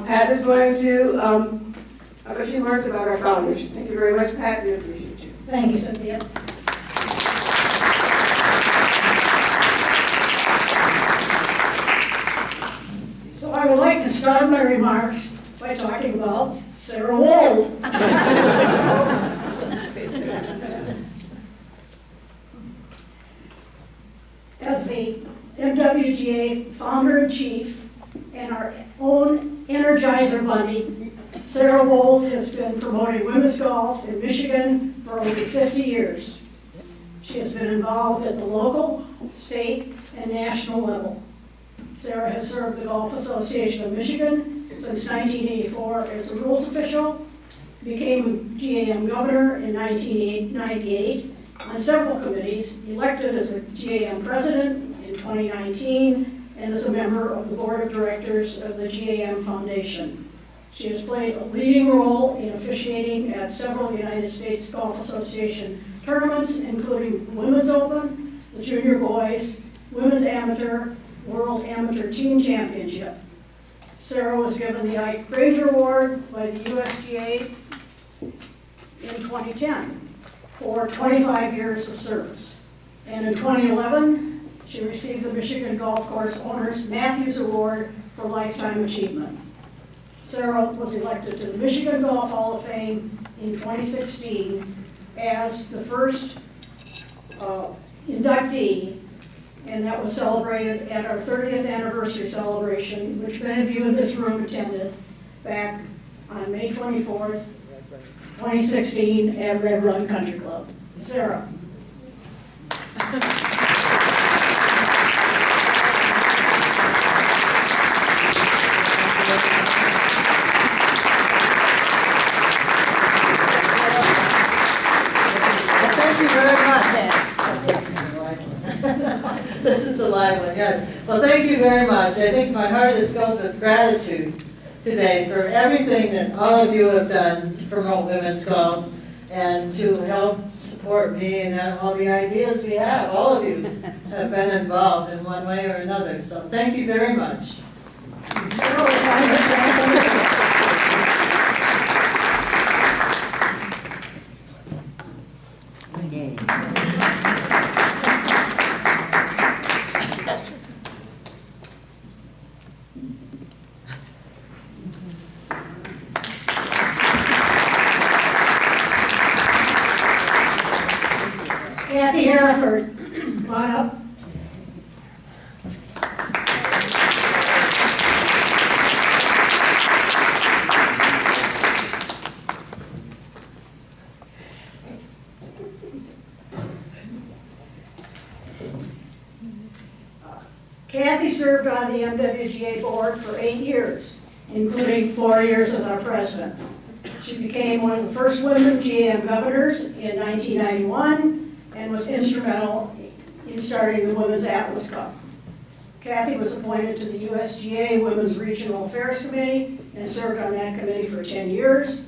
Pat is going to have a few words about our founders. Thank you very much, Pat. We appreciate you. Thank you, Cynthia. So I would like to start my remarks by talking about Sarah Wold. As the MWGA founder and chief and our own Energizer Bunny, Sarah Wold has been promoting women's golf in Michigan for over 50 years. She has been involved at the local, state, and national level. Sarah has served the Golf Association of Michigan since 1984 as a rules official, became GAM governor in 1998 on several committees, elected as a GAM president in 2019, and is a member of the board of directors of the GAM Foundation. She has played a leading role in officiating at several United States Golf Association tournaments, including the Women's Open, the Junior Boys, Women's Amateur, World Amateur Team Championship. Sarah was given the Ike Granger Award by the USGA in 2010 for 25 years of service. And in 2011, she received the Michigan Golf Course Owners Matthews Award for Lifetime Achievement. Sarah was elected to the Michigan Golf Hall of Fame in 2016 as the first inductee, and that was celebrated at our 30th anniversary celebration, which many of you in this room attended back on May 24th, 2016 at Red Run Country Club. Sarah. This is a live one, yes. Well, thank you very much. I think my heart is filled with gratitude today for everything that all of you have done to promote women's golf and to help support me and all the ideas we have. All of you have been involved in one way or another, so thank you very much. Kathy Hereford, come on up. Kathy served on the MWGA board for 8 years, including 4 years as our president. She became one of the first women GAM governors in 1991 and was instrumental in starting the Women's Atlas Cup. Kathy was appointed to the USGA Women's Regional Affairs Committee and served on that committee for 10 years.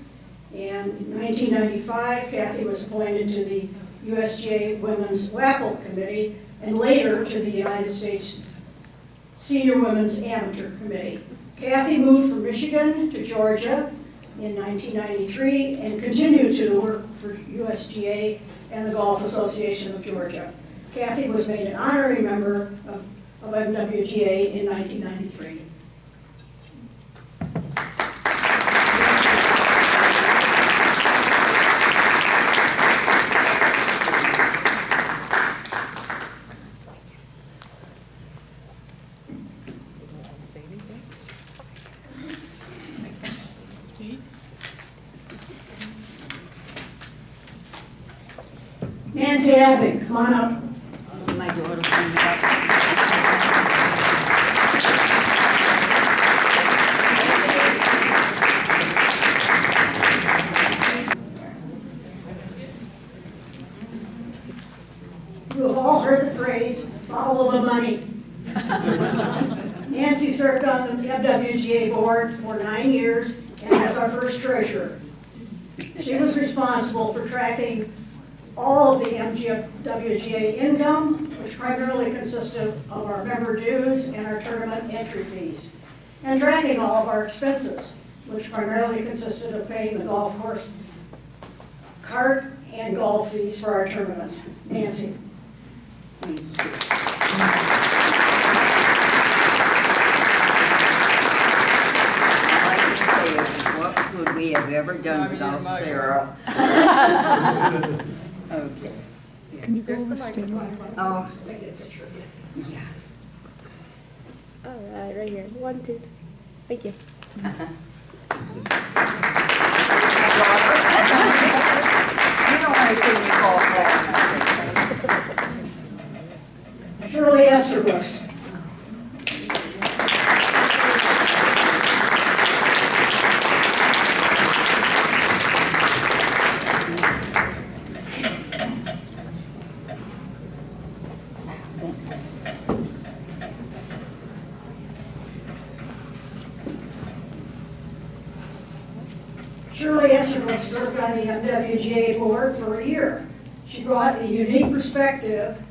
And in 1995, Kathy was appointed to the USGA Women's WAPL Committee and later to the United States Senior Women's Amateur Committee. Kathy moved from Michigan to Georgia in 1993 and continued to work for USGA and the Golf Association of Georgia. Kathy was made an honorary member of MWGA in 1993. Nancy Abbott, come on up. My daughter came up. You have all heard the phrase, follow the money. Nancy served on the MWGA board for 9 years and was our first treasurer. She was responsible for tracking all of the MWGA income, which primarily consisted of our member dues and our tournament entry fees, and tracking all of our expenses, which primarily consisted of paying the golf course cart and golf fees for our tournaments. Nancy. What would we have ever done without Sarah? Okay. Can you go over the microphone? Oh. Take a picture of you. Yeah. All right here. 1, 2. Thank you. You don't want to see me fall back. Shirley Esterbrooks. Shirley Esterbrooks served on the MWGA board for a year. She brought a unique perspective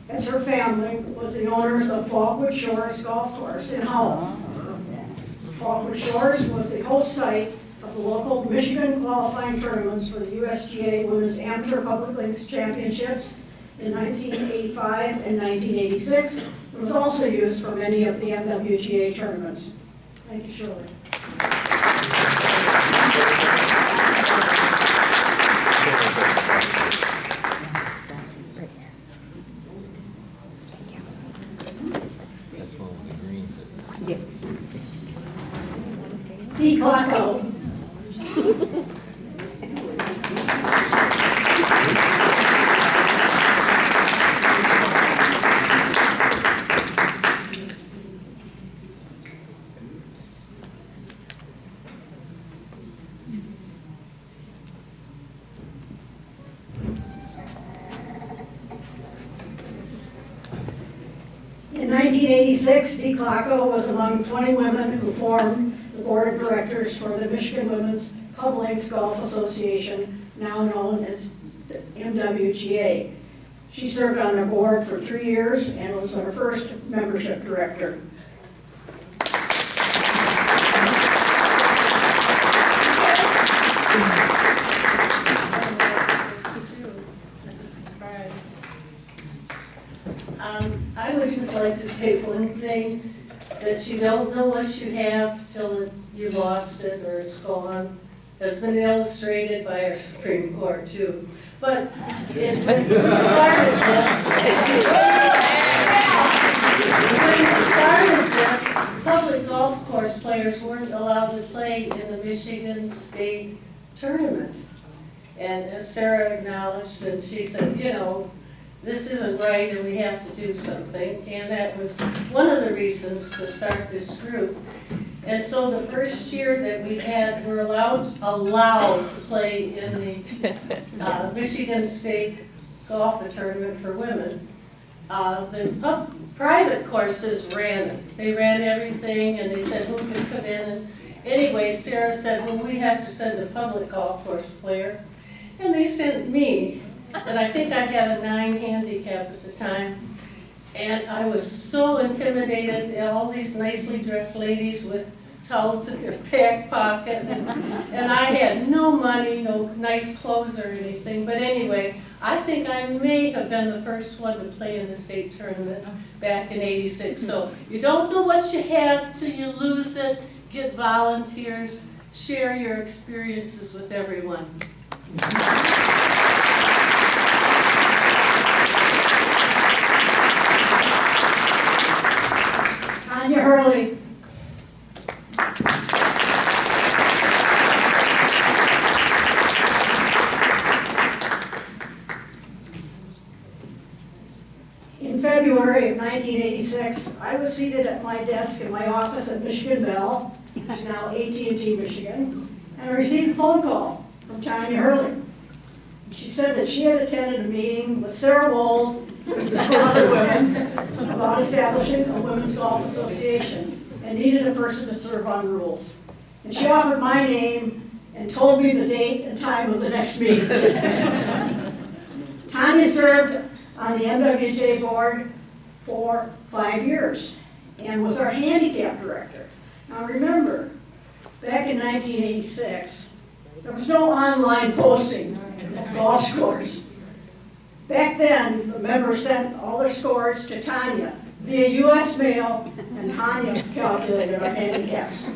as her family was the owners of Falkwood Shores Golf Course in Howell. Falkwood Shores was the host site of the local Michigan qualifying tournaments for the USGA Women's Amateur Public Links Championships in 1985 and 1986. It was also used for many of the MWGA tournaments. Thank you, Shirley. Yeah. Dee Clacko. In 1986, Dee Clacko was among 20 women who formed the board of directors for the Michigan Women's Pub Links Golf Association, now known as the MWGA. She served on our board for 3 years and was our first membership director. I would just like to say one thing, that you don't know what you have till you lost it or it's gone. That's been illustrated by our Supreme Court too. But when we started this, public golf course players weren't allowed to play in the Michigan State tournament. And as Sarah acknowledged, and she said, you know, this isn't right and we have to do something. And that was one of the reasons to start this group. And so the first year that we had, we're allowed to play in the Michigan State golf tournament for women. The private courses ran it. They ran everything and they said who could come in. And anyway, Sarah said, well, we have to send a public golf course player. And they sent me. And I think I had a 9 handicap at the time. And I was so intimidated, all these nicely dressed ladies with towels in their back pocket. And I had no money, no nice clothes or anything. But anyway, I think I may have been the first one to play in the state tournament back in '86. So you don't know what you have till you lose it. Get volunteers, share your experiences with everyone. Tanya Hurley. In February of 1986, I was seated at my desk in my office at Michigan Bell, which is now AT&T Michigan, and I received a phone call from Tanya Hurley. She said that she had attended a meeting with Sarah Wold and some other women about establishing a women's golf association and needed a person to serve on rules. And she offered my name and told me the date and time of the next meeting. Tanya served on the MWJ board for 5 years and was our handicap director. Now remember, back in 1986, there was no online posting of golf scores. Back then, the members sent all their scores to Tanya via U.S. mail, and Tanya calculated our handicaps.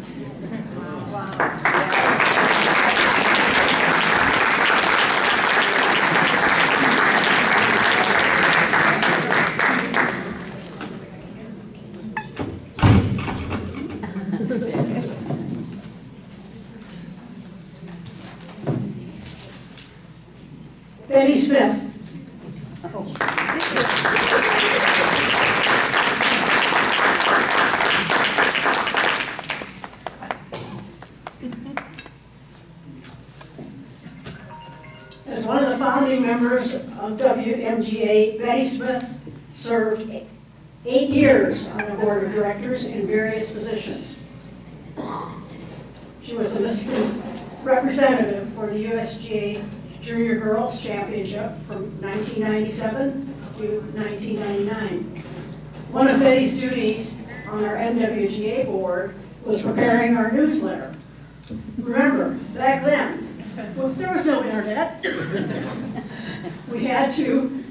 Betty Smith. As one of the founding members of WMGA, Betty Smith served 8 years on the board of directors in various positions. She was the Michigan representative for the USGA Junior Girls Championship from 1997 to 1999. One of Betty's duties on our MWGA board was preparing our newsletter. Remember, back then, well, there was no internet. We had to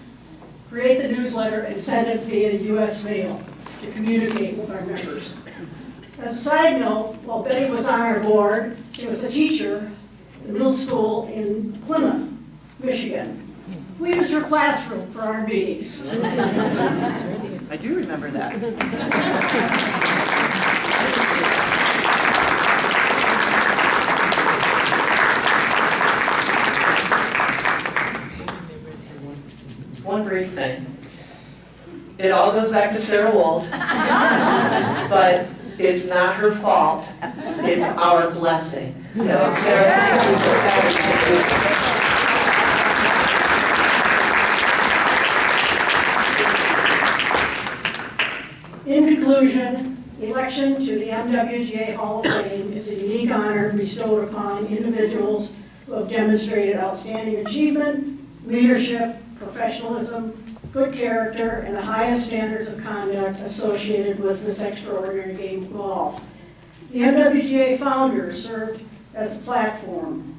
create the newsletter and send it via U.S. mail to communicate with our members. As a side note, while Betty was on our board, she was a teacher at the middle school in Plymouth, Michigan. We used her classroom for our meetings. I do remember that. One brief thing. It all goes back to Sarah Wold, but it's not her fault. It's our blessing. So Sarah, thank you for that. In conclusion, election to the MWGA Hall of Fame is a unique honor bestowed upon individuals who have demonstrated outstanding achievement, leadership, professionalism, good character, and the highest standards of conduct associated with this extraordinary game of golf. The MWGA founders served as a platform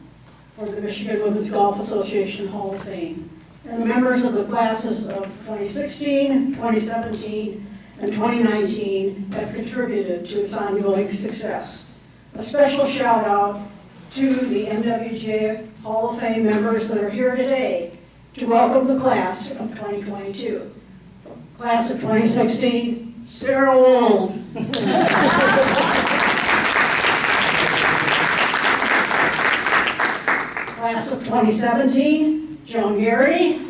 for the Michigan Women's Golf Association Hall of Fame, and the members of the classes of 2016, 2017, and 2019 have contributed to its ongoing success. A special shout out to the MWGA Hall of Fame members that are here today to welcome the class of 2022. Class of 2016, Sarah Wold. Class of 2017, Joan Garrity.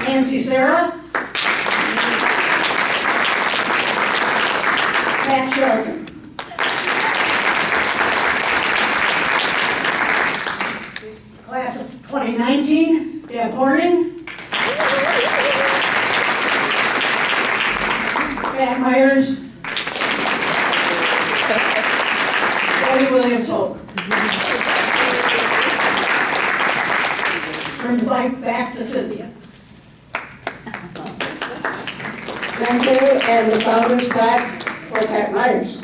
Nancy Sarah. Pat Shelton. Class of 2019, Deb Horning. Pat Myers. Debbie Williams Hope. turn the mic back to Cynthia. Thank you, and the founder's plaque for Pat Myers.